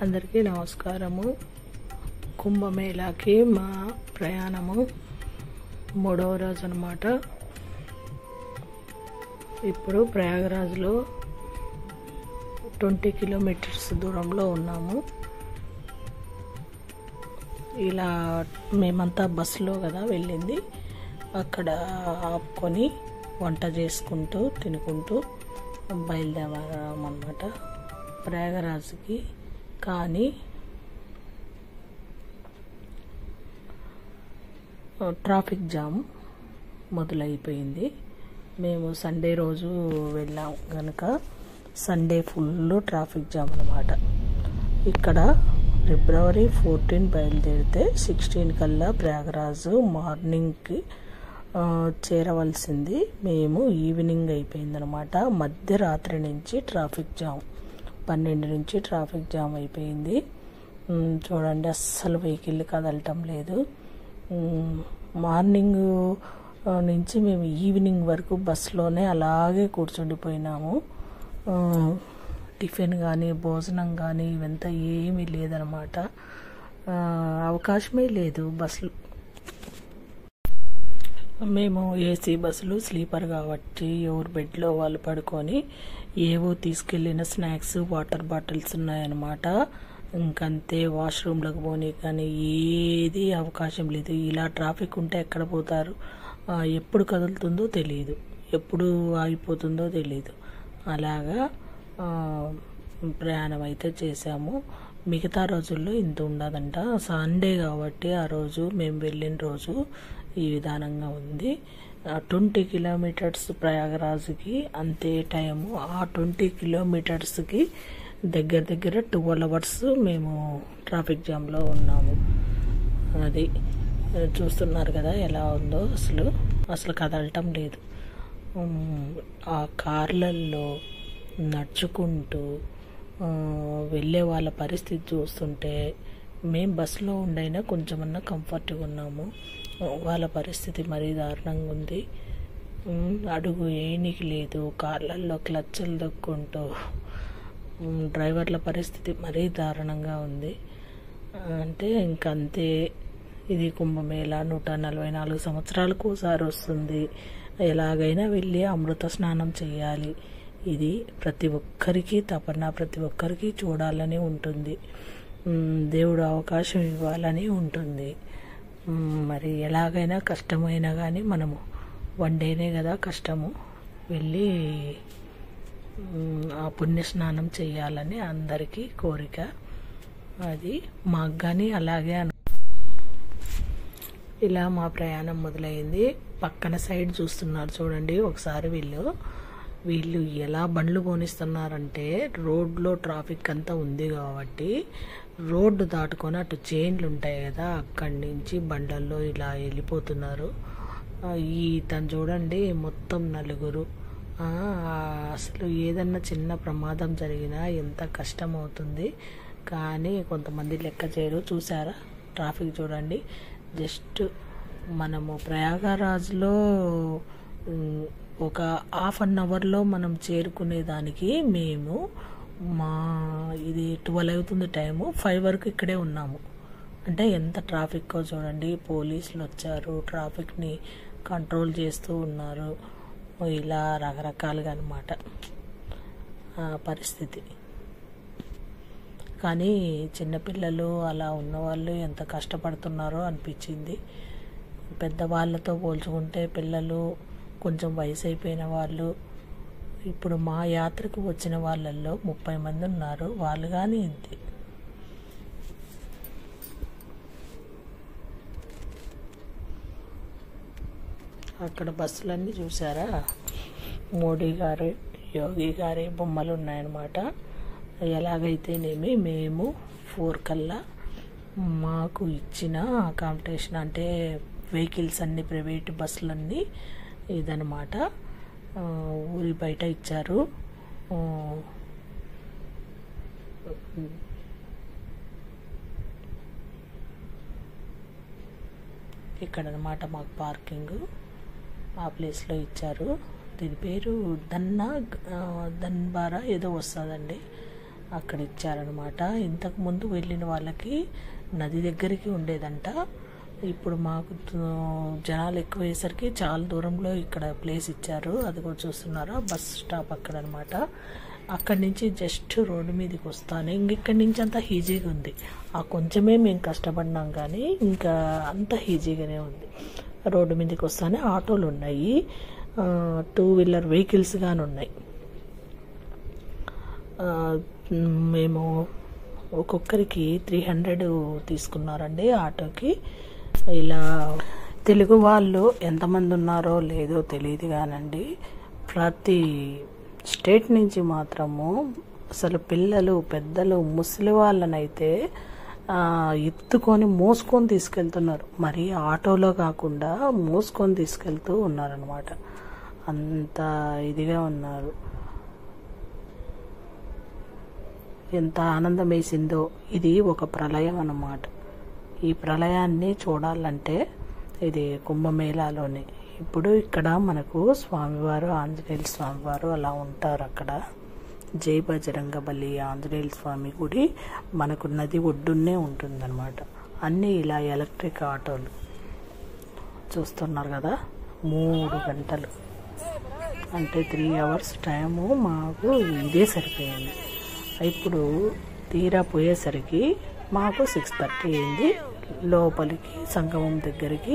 అందరికీ నమస్కారము. కుంభమేళాకి మా ప్రయాణము 3వ రోజు అన్నమాట. ఇప్పుడు ప్రయాగరాజ్లో 20 కిలోమీటర్స్ దూరంలో ఉన్నాము. ఇలా మేమంతా బస్సులో కదా వెళ్ళింది. అక్కడ ఆపుకొని వంట చేసుకుంటూ తినుకుంటూ బయలుదేరామన్నమాట ప్రయాగరాజ్కి. కానీ ట్రాఫిక్ జామ్ మొదలైపోయింది. మేము సండే రోజు వెళ్ళాం కనుక సండే ఫుల్ ట్రాఫిక్ జామ్ అన్నమాట. ఇక్కడ ఫిబ్రవరి 14 బయలుదేరితే 16 కల్లా ప్రయాగరాజ్ మార్నింగ్కి చేరవలసింది. మేము ఈవినింగ్ అయిపోయిందనమాట. మధ్యరాత్రి నుంచి ట్రాఫిక్ జామ్, 12 నుంచి ట్రాఫిక్ జామ్ అయిపోయింది. చూడండి, అస్సలు వెహికల్ కదలటం లేదు. మార్నింగ్ నుంచి మేము ఈవినింగ్ వరకు బస్సులోనే అలాగే కూర్చుండిపోయినాము. టిఫిన్ కానీ భోజనం కానీ ఇవంతా ఏమీ లేదనమాట. అవకాశమే లేదు బస్సులు. మేము ఏసీ బస్సులు స్లీపర్ కాబట్టి ఎవరు బెడ్లో వాళ్ళు పడుకొని ఏవో తీసుకెళ్ళిన స్నాక్స్ వాటర్ బాటిల్స్ ఉన్నాయన్నమాట. ఇంకంతే. వాష్రూమ్లకు పోనీ కానీ ఏది అవకాశం లేదు. ఇలా ట్రాఫిక్ ఉంటే ఎక్కడ పోతారు? ఎప్పుడు కదులుతుందో తెలియదు, ఎప్పుడు ఆగిపోతుందో తెలియదు. అలాగా ప్రయాణం అయితే చేసాము. మిగతా రోజుల్లో ఇంత ఉండదంట. సండే కాబట్టి ఆ రోజు మేము వెళ్ళిన రోజు ఈ విధానంగా ఉంది. 20 కిలోమీటర్స్ ప్రయాగరాజ్కి అంతే టైము. ఆ 20 కిలోమీటర్స్కి దగ్గర 12 అవర్స్ మేము ట్రాఫిక్ జామ్లో ఉన్నాము. అది చూస్తున్నారు కదా ఎలా ఉందో. అసలు కదలటం లేదు. ఆ కార్లల్లో నడుచుకుంటూ వెళ్ళే వాళ్ళ పరిస్థితి చూస్తుంటే మేము బస్సులో ఉండైనా కొంచెమన్నా కంఫర్ట్గా ఉన్నాము. వాళ్ళ పరిస్థితి మరీ దారుణంగా ఉంది. అడుగు ఏనికి లేదు. కార్లల్లో క్లచ్లు దొక్కుంటూ డ్రైవర్ల పరిస్థితి మరీ దారుణంగా ఉంది. అంటే ఇంకంతే. ఇది కుంభమేళా 144 సంవత్సరాలకు ఒకసారి వస్తుంది. ఎలాగైనా వెళ్ళి అమృత స్నానం చేయాలి. ఇది ప్రతి ఒక్కరికి తపన, ప్రతి ఒక్కరికి చూడాలని ఉంటుంది. దేవుడు అవకాశం ఇవ్వాలని ఉంటుంది. మరి ఎలాగైనా కష్టమైనా కానీ మనము వన్డేనే కదా కష్టము, వెళ్ళి ఆ పుణ్యస్నానం చేయాలని అందరికీ కోరిక. అది మాకు కానీ అలాగే ఇలా మా ప్రయాణం మొదలైంది. పక్కన సైడ్ చూస్తున్నారు చూడండి ఒకసారి. వీళ్ళు ఎలా బండ్లు పోనిస్తున్నారంటే, రోడ్లో ట్రాఫిక్ అంతా ఉంది కాబట్టి రోడ్డు దాటుకొని అటు చైన్లు ఉంటాయి కదా, అక్కడి నుంచి బండ్లలో ఇలా వెళ్ళిపోతున్నారు. తను చూడండి మొత్తం 4. అసలు ఏదన్నా చిన్న ప్రమాదం జరిగినా ఎంత కష్టం అవుతుంది. కానీ కొంతమంది లెక్క చేయరు. చూసారా ట్రాఫిక్ చూడండి. జస్ట్ మనము ప్రయాగరాజ్లో ఒక హాఫ్ అన్ అవర్లో మనం చేరుకునేదానికి మేము ఇది 12 అవుతుంది టైము, 5 వరకు ఇక్కడే ఉన్నాము. అంటే ఎంత ట్రాఫిక్కో చూడండి. పోలీసులు వచ్చారు, ట్రాఫిక్ని కంట్రోల్ చేస్తూ ఉన్నారు. ఇలా రకరకాలుగా అన్నమాట పరిస్థితి. కానీ చిన్నపిల్లలు అలా ఉన్నవాళ్ళు ఎంత కష్టపడుతున్నారో అనిపించింది. పెద్దవాళ్ళతో పోల్చుకుంటే పిల్లలు, కొంచెం వయసు అయిపోయిన వాళ్ళు, ఇప్పుడు మా యాత్రకు వచ్చిన వాళ్ళల్లో 30 మంది ఉన్నారు. వాళ్ళు కానీ ఇంతే. అక్కడ బస్సులన్నీ చూసారా, మోడీ గారు, యోగి గారి బొమ్మలు ఉన్నాయన్నమాట. ఎలాగైతేనేమి మేము 4 కల్లా మాకు ఇచ్చిన అకామిడేషన్, అంటే వెహికల్స్ అన్ని ప్రైవేట్ బస్సులన్నీ ఇదనమాట ఊరి బయట ఇచ్చారు. ఇక్కడ అనమాట మాకు పార్కింగ్. ఆ ప్లేస్లో ఇచ్చారు. దీని పేరు దన్బారా ఏదో వస్తుందండి. అక్కడ ఇచ్చారనమాట. ఇంతకుముందు వెళ్ళిన వాళ్ళకి నది దగ్గరికి ఉండేదంట. ఇప్పుడు మాకు జనాలు ఎక్కువ అయ్యేసరికి చాలా దూరంలో ఇక్కడ ప్లేస్ ఇచ్చారు. అది కూడా చూస్తున్నారా, బస్ స్టాప్ అక్కడ అనమాట. అక్కడి నుంచి జస్ట్ రోడ్డు మీదకి వస్తాను. ఇక్కడి నుంచి అంతా ఈజీగా ఉంది. ఆ కొంచెమే మేము కష్టపడినాం కానీ ఇంకా అంత ఈజీగానే ఉంది. రోడ్డు మీదకి వస్తానే ఆటోలు ఉన్నాయి, 2 వీలర్ వెహికల్స్ కానీ ఉన్నాయి. మేము ఒక్కొక్కరికి 300 తీసుకున్నారండి ఆటోకి. ఇలా తెలుగు వాళ్ళు ఎంతమంది ఉన్నారో లేదో తెలియదు కానండి, ప్రతి స్టేట్ నుంచి మాత్రము అసలు పిల్లలు, పెద్దలు, ముసలి వాళ్ళనైతే ఎత్తుకొని మోసుకొని తీసుకెళ్తున్నారు. మరి ఆటోలో కాకుండా మోసుకొని తీసుకెళ్తూ ఉన్నారనమాట. అంత ఇదిగా ఉన్నారు. ఎంత ఆనందం వేసిందో. ఇది ఒక ప్రళయం అన్నమాట. ఈ ప్రళయాన్ని చూడాలంటే ఇది కుంభమేళాలోనే. ఇప్పుడు ఇక్కడ మనకు స్వామివారు, ఆంజనేయుల స్వామివారు అలా ఉంటారు. అక్కడ జై బజరంగ బలి ఆంజనేయుల స్వామి గుడి మనకు నది ఒడ్డున్నే ఉంటుందన్నమాట. అన్నీ ఇలా ఎలక్ట్రిక్ ఆటోలు చూస్తున్నారు కదా. 3 గంటలు అంటే 3 అవర్స్ టైము మాకు ఇదే సరిపోయింది. ఇప్పుడు తీరా పోయేసరికి మాకు 6:30 అయింది. లోపలికి సంగమం దగ్గరికి